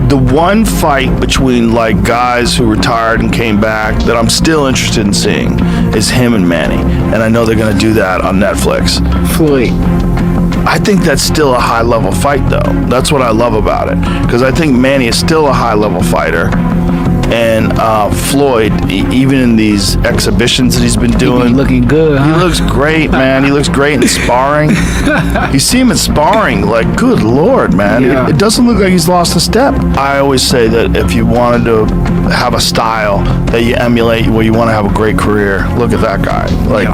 The one fight between like guys who retired and came back that I'm still interested in seeing is him and Manny, and I know they're going to do that on Netflix. Floyd. I think that's still a high-level fight, though. That's what I love about it, because I think Manny is still a high-level fighter, and Floyd, even in these exhibitions that he's been doing, looking good. He looks great, man. He looks great in sparring. You see him in sparring, like, good Lord, man. Yeah. It doesn't look like he's lost a step. I always say that if you wanted to have a style that you emulate, where you want to have a great career, look at that guy. Like,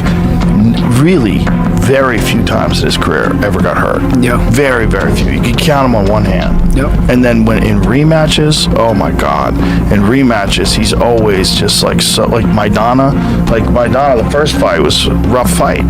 really, very few times in his career ever got hurt. Yeah. Very, very few. You can count them on one hand. Yep. And then when in rematches, oh my God, in rematches he's always just like so, like Maidana. Like Maidana, the first fight was a rough fight.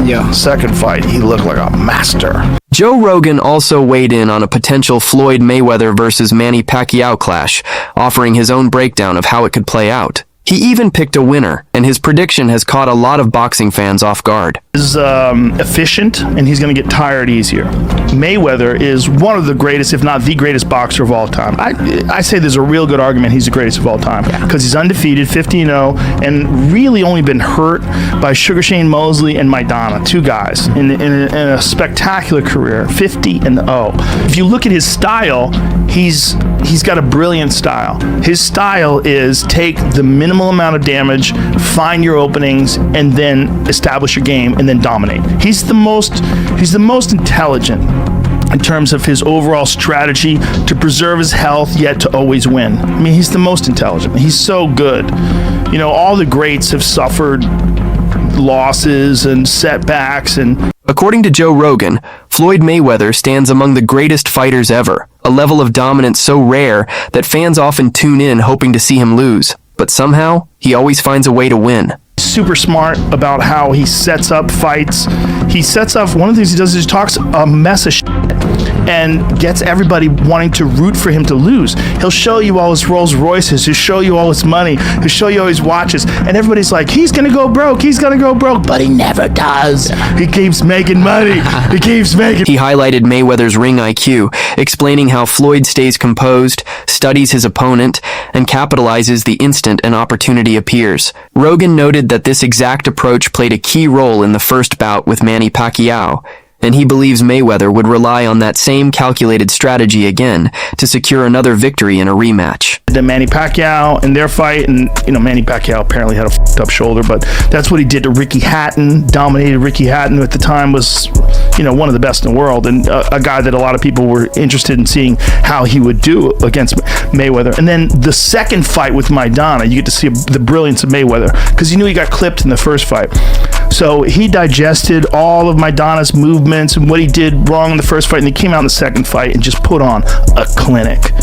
Yeah. Second fight, he looked like a master. Joe Rogan also weighed in on a potential Floyd Mayweather versus Manny Pacquiao clash, offering his own breakdown of how it could play out. He even picked a winner, and his prediction has caught a lot of boxing fans off guard. He's efficient, and he's going to get tired easier. Mayweather is one of the greatest, if not the greatest boxer of all time. I say there's a real good argument he's the greatest of all time, because he's undefeated, 50-0, and really only been hurt by Sugar Shane Mosley and Maidana, two guys, in a spectacular career, 50-0. If you look at his style, he's got a brilliant style. His style is take the minimal amount of damage, find your openings, and then establish your game, and then dominate. He's the most intelligent in terms of his overall strategy to preserve his health, yet to always win. I mean, he's the most intelligent. He's so good. You know, all the greats have suffered losses and setbacks. And according to Joe Rogan, Floyd Mayweather stands among the greatest fighters ever, a level of dominance so rare that fans often tune in hoping to see him lose. But somehow, he always finds a way to win. Super smart about how he sets up fights. He sets up, one of the things he does is he talks a mess of shit and gets everybody wanting to root for him to lose. He'll show you all his Rolls Royces, he'll show you all his money, he'll show you all his watches, and everybody's like, he's gonna go broke, but he never does. He keeps making money. He keeps making. He highlighted Mayweather's ring IQ, explaining how Floyd stays composed, studies his opponent, and capitalizes the instant an opportunity appears. Rogan noted that this exact approach played a key role in the first bout with Manny Pacquiao, and he believes Mayweather would rely on that same calculated strategy again to secure another victory in a rematch. The Manny Pacquiao in their fight, and you know, Manny Pacquiao apparently had a fucked up shoulder, but that's what he did to Ricky Hatton. Dominated Ricky Hatton, who at the time was, you know, one of the best in the world, and a guy that a lot of people were interested in seeing how he would do against Mayweather. And then the second fight with Maidana, you get to see the brilliance of Mayweather, because you knew he got clipped in the first fight. So he digested all of Maidana's movements and what he did wrong in the first fight, and he came out in the second fight and just put on a clinic.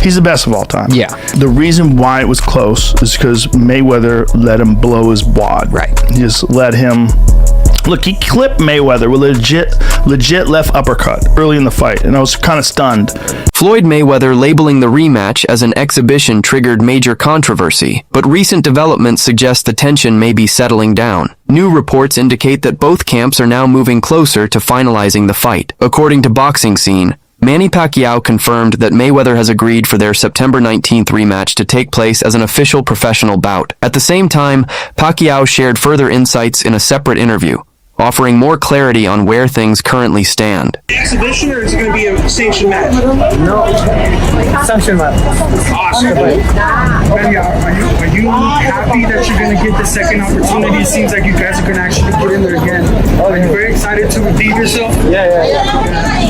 He's the best of all time. Yeah. The reason why it was close is because Mayweather let him blow his wad. Right. He just let him. Look, he clipped Mayweather with a legit left uppercut early in the fight, and I was kind of stunned. Floyd Mayweather labeling the rematch as an exhibition triggered major controversy, but recent developments suggest the tension may be settling down. New reports indicate that both camps are now moving closer to finalizing the fight. According to Boxing Scene, Manny Pacquiao confirmed that Mayweather has agreed for their September 19th rematch to take place as an official professional bout. At the same time, Pacquiao shared further insights in a separate interview, offering more clarity on where things currently stand. Exhibition, or is it going to be a sanctioned match? No, sanctioned match. Awesome. Manny, are you happy that you're going to get the second opportunity? It seems like you guys are going to actually get in there again. Are you very excited to redeem yourself? Yeah.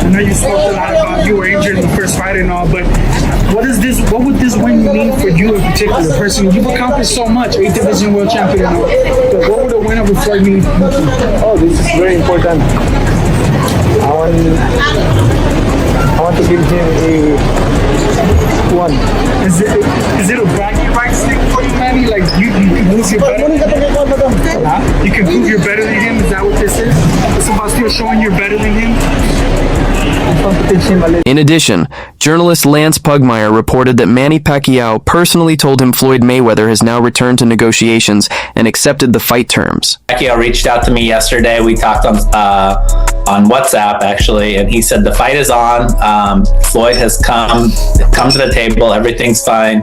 I know you spoke a lot about you were injured in the first fight and all, but what would this win mean for you in particular? Personally, you've accomplished so much, 8th division world champion and all. But what would a win over Floyd mean? Oh, this is very important. I want to give him a one. Is it a bragging rights thing for you, Manny? Like you can prove you're better than him? You can prove you're better than him? Is that what this is? It's about still showing you're better than him? In addition, journalist Lance Pugmire reported that Manny Pacquiao personally told him Floyd Mayweather has now returned to negotiations and accepted the fight terms. Pacquiao reached out to me yesterday. We talked on WhatsApp, actually, and he said the fight is on. Floyd has come to the table. Everything's fine.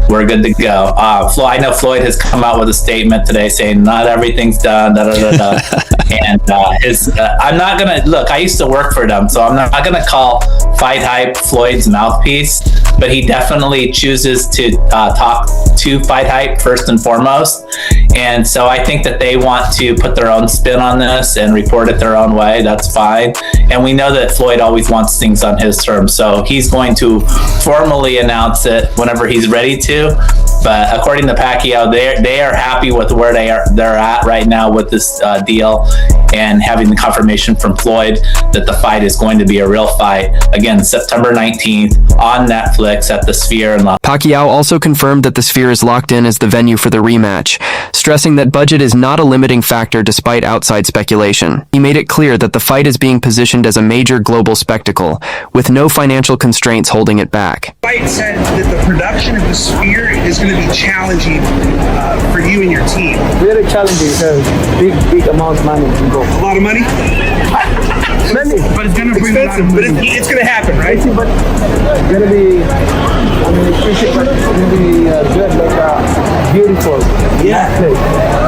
We're good to go. I know Floyd has come out with a statement today saying not everything's done. And I'm not gonna look. I used to work for them, so I'm not gonna call Fight Hype Floyd's mouthpiece, but he definitely chooses to talk to Fight Hype first and foremost. And so I think that they want to put their own spin on this and report it their own way. That's fine. And we know that Floyd always wants things on his terms, so he's going to formally announce it whenever he's ready to. But according to Pacquiao, they are happy with where they're at right now with this deal, and having the confirmation from Floyd that the fight is going to be a real fight. Again, September 19th on Netflix at the Sphere in Los Angeles. Pacquiao also confirmed that the Sphere is locked in as the venue for the rematch, stressing that budget is not a limiting factor despite outside speculation. He made it clear that the fight is being positioned as a major global spectacle, with no financial constraints holding it back. Fight said that the production of the Sphere is going to be challenging for you and your team. Very challenging because big amount of money can go. A lot of money? But it's going to bring a lot of money. But it's going to happen, right? But it's going to be, expensive, but it's going to be good, beautiful. Yeah.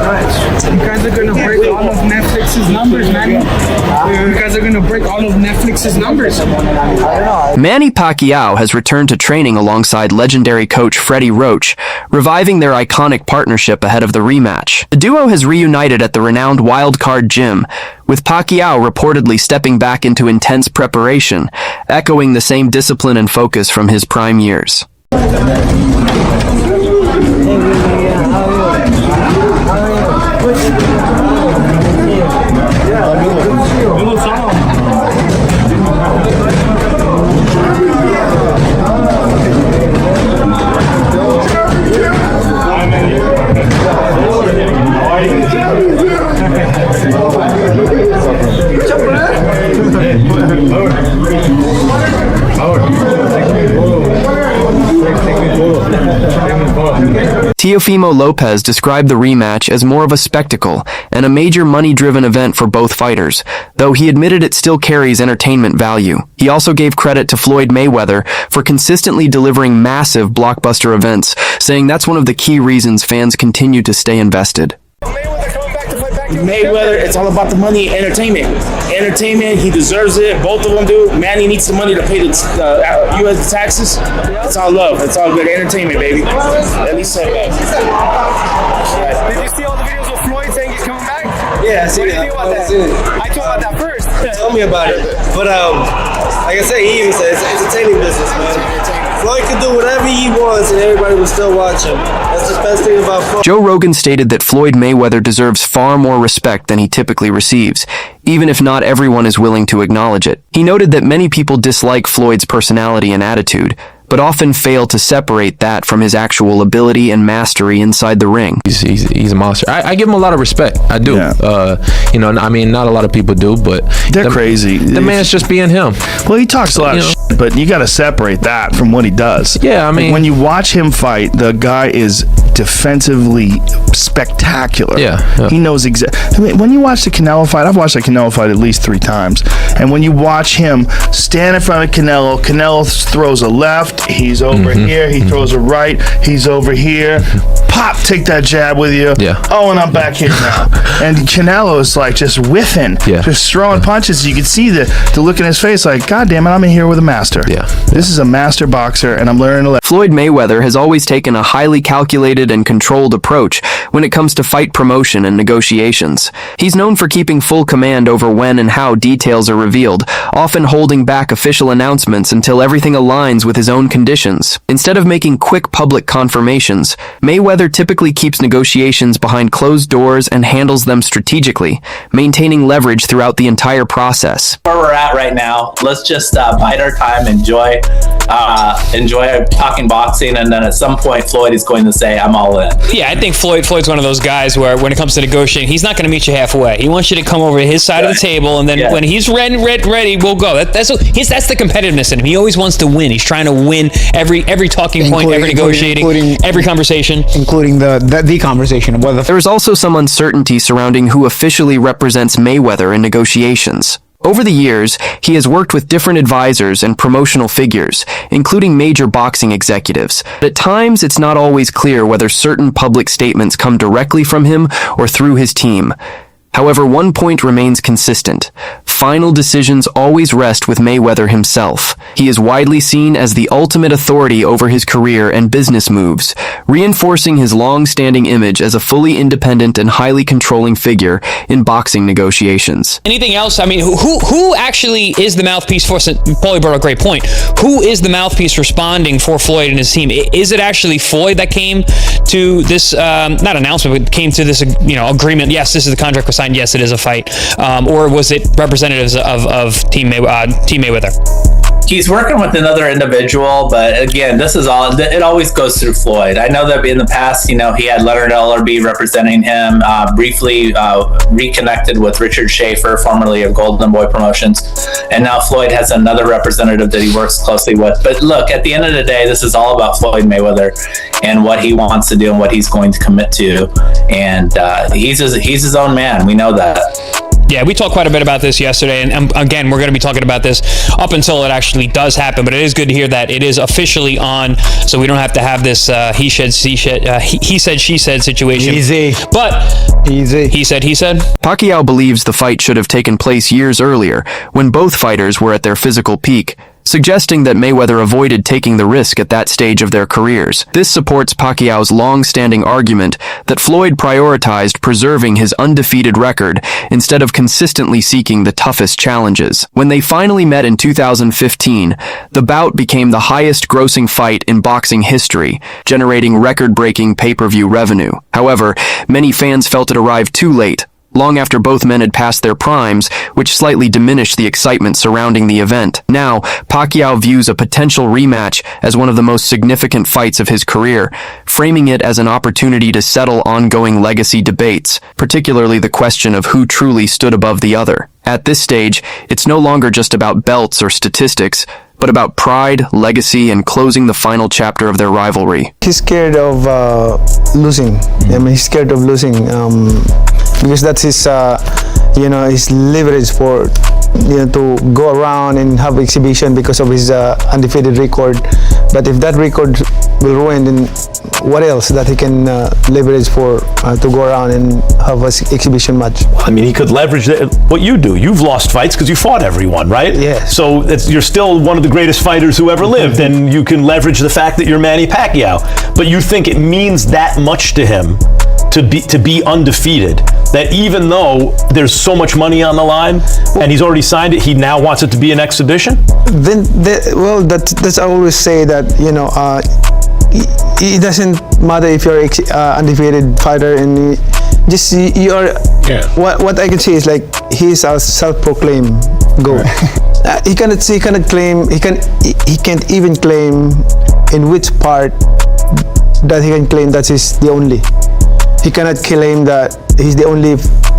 Nice. You guys are going to break all of Netflix's numbers, Manny. You guys are going to break all of Netflix's numbers. I don't know. Manny Pacquiao has returned to training alongside legendary coach Freddie Roach, reviving their iconic partnership ahead of the rematch. The duo has reunited at the renowned Wild Card Gym, with Pacquiao reportedly stepping back into intense preparation, echoing the same discipline and focus from his prime years. Teofimo Lopez described the rematch as more of a spectacle and a major money-driven event for both fighters, though he admitted it still carries entertainment value. He also gave credit to Floyd Mayweather for consistently delivering massive blockbuster events, saying that's one of the key reasons fans continue to stay invested. Mayweather, it's all about the money, entertainment. Entertainment, he deserves it. Both of them do. Manny needs the money to pay the U.S. taxes. It's all love. It's all good entertainment, baby. At least say that. Did you see all the videos of Floyd saying he's coming back? Yeah, I see what do you think about that? I told about that first. Tell me about it. But like I say, he even said it's entertaining business, man. Floyd can do whatever he wants and everybody will still watch him. That's the best thing about Floyd. Joe Rogan stated that Floyd Mayweather deserves far more respect than he typically receives, even if not everyone is willing to acknowledge it. He noted that many people dislike Floyd's personality and attitude, but often fail to separate that from his actual ability and mastery inside the ring. He's a monster. I give him a lot of respect. I do. Yeah. I mean, not a lot of people do, but they're crazy. The man's just being him. Well, he talks a lot of shit, but you got to separate that from what he does. Yeah, I mean, like when you watch him fight, the guy is defensively spectacular. Yeah. He knows exactly. I mean, when you watch the Canelo fight, I've watched the Canelo fight at least 3 times, and when you watch him stand in front of Canelo throws a left, he's over here, he throws a right, he's over here, pop, take that jab with you. Yeah. Oh, and I'm back here now. And Canelo is like just whiffing, just throwing punches. You can see the look in his face, like, God damn it, I'm in here with a master. Yeah. This is a master boxer, and I'm learning to let. Floyd Mayweather has always taken a highly calculated and controlled approach when it comes to fight promotion and negotiations. He's known for keeping full command over when and how details are revealed, often holding back official announcements until everything aligns with his own conditions. Instead of making quick public confirmations, Mayweather typically keeps negotiations behind closed doors and handles them strategically, maintaining leverage throughout the entire process. Where we're at right now, let's just bide our time, enjoy talking boxing, and then at some point Floyd is going to say, I'm I'm all in. Yeah, I think Floyd's one of those guys where when it comes to negotiating, he's not going to meet you halfway. He wants you to come over to his side of the table, and then when he's ready, we'll go. That's the competitiveness in him. He always wants to win. He's trying to win every talking point, every negotiating, every conversation, including the conversation of whether There is also some uncertainty surrounding who officially represents Mayweather in negotiations. Over the years, he has worked with different advisors and promotional figures, including major boxing executives. But at times, it's not always clear whether certain public statements come directly from him or through his team. However, one point remains consistent. Final decisions always rest with Mayweather himself. He is widely seen as the ultimate authority over his career and business moves, reinforcing his long-standing image as a fully independent and highly controlling figure in boxing negotiations. Anything else? I mean, who actually is the mouthpiece for? Paulie brought a great point. Who is the mouthpiece responding for Floyd and his team? Is it actually Floyd that came to this not announcement, but came to this agreement? Yes, this is the contract was signed. Yes, it is a fight. Or was it representatives of Team Mayweather? He's working with another individual, but again, this is all, it always goes through Floyd. I know that in the past, he had Leonard Ellerbe representing him, briefly reconnected with Richard Schaefer, formerly of Golden Boy Promotions, and now Floyd has another representative that he works closely with. But look, at the end of the day, this is all about Floyd Mayweather and what he wants to do and what he's going to commit to, and he's his own man. We know that. Yeah, we talked quite a bit about this yesterday, and again, we're going to be talking about this up until it actually does happen, but it is good to hear that it is officially on, so we don't have to have this he said, she said situation. Easy. But easy. He said. Pacquiao believes the fight should have taken place years earlier, when both fighters were at their physical peak, suggesting that Mayweather avoided taking the risk at that stage of their careers. This supports Pacquiao's long-standing argument that Floyd prioritized preserving his undefeated record instead of consistently seeking the toughest challenges. When they finally met in 2015, the bout became the highest-grossing fight in boxing history, generating record-breaking pay-per-view revenue. However, many fans felt it arrived too late, long after both men had passed their primes, which slightly diminished the excitement surrounding the event. Now, Pacquiao views a potential rematch as one of the most significant fights of his career, framing it as an opportunity to settle ongoing legacy debates, particularly the question of who truly stood above the other. At this stage, it's no longer just about belts or statistics, but about pride, legacy, and closing the final chapter of their rivalry. He's scared of losing. I mean, he's scared of losing because that's his, his leverage for, to go around and have exhibition because of his undefeated record. But if that record will ruin, then what else that he can leverage for to go around and have an exhibition match? I mean, he could leverage what you do. You've lost fights because you fought everyone, right? Yes. So you're still one of the greatest fighters who ever lived, and you can leverage the fact that you're Manny Pacquiao. But you think it means that much to him to be undefeated, that even though there's so much money on the line and he's already signed it, he now wants it to be an exhibition? Then, that's I always say that, it doesn't matter if you're undefeated fighter, and you are. Yeah. What I can say is like he's a self-proclaimed GOAT. Right. He cannot claim. He can't even claim in which part that he can claim that he's the only. He cannot claim that he's the only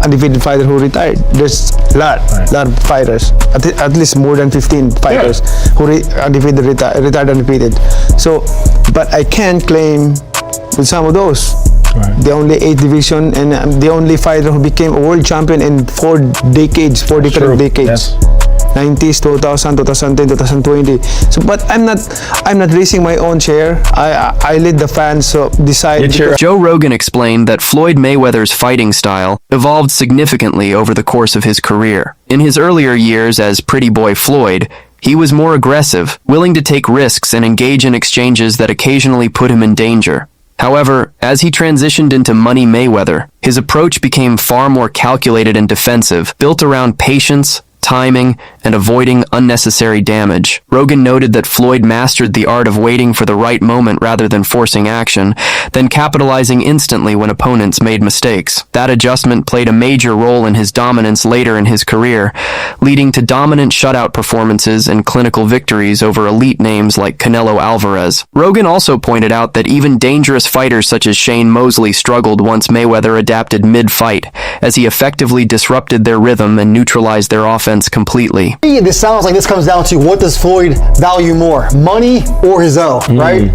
undefeated fighter who retired. There's a lot of fighters, at least more than 15 fighters who retired undefeated. So, but I can't claim with some of those. Right. The only 8th division, and the only fighter who became a world champion in 4 different decades. Yes. 90s, 2000, 2010, 2020. So, but I'm not raising my own chair. I let the fans decide. Joe Rogan explained that Floyd Mayweather's fighting style evolved significantly over the course of his career. In his earlier years as Pretty Boy Floyd, he was more aggressive, willing to take risks and engage in exchanges that occasionally put him in danger. However, as he transitioned into Money Mayweather, his approach became far more calculated and defensive, built around patience, timing, and avoiding unnecessary damage. Rogan noted that Floyd mastered the art of waiting for the right moment rather than forcing action, then capitalizing instantly when opponents made mistakes. That adjustment played a major role in his dominance later in his career, leading to dominant shutout performances and clinical victories over elite names like Canelo Alvarez. Rogan also pointed out that even dangerous fighters such as Shane Mosley struggled once Mayweather adapted mid-fight, as he effectively disrupted their rhythm and neutralized their offense completely. This sounds like this comes down to what does Floyd value more, money or his own, right?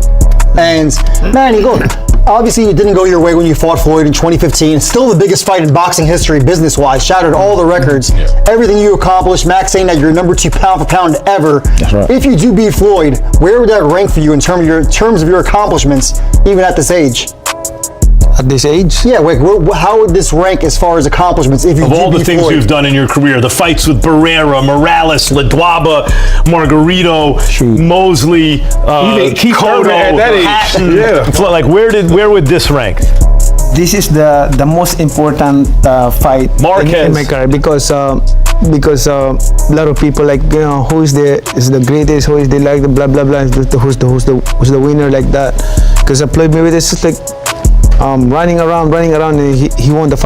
And Manny, look, obviously it didn't go your way when you fought Floyd in 2015. Still the biggest fight in boxing history business-wise, shattered all the records, everything you accomplished. Max saying that you're number 2 pound for pound ever. That's right. If you do beat Floyd, where would that rank for you in terms of your accomplishments, even at this age? At this age? Yeah, like, how would this rank as far as accomplishments if you Of do all the beat things Floyd? you've done in your career, the fights with Barrera, Morales, Ledwaba, Margarito, Mosley, Keith Cotto, at that age. Hatton, Yeah. like where would this rank? This is the most important fight Marquez. in my career because a lot of people like, you know, who is the greatest, who is the like the blah blah blah, who's the winner like that. Because Floyd Mayweather is just like running around, and he won the fight.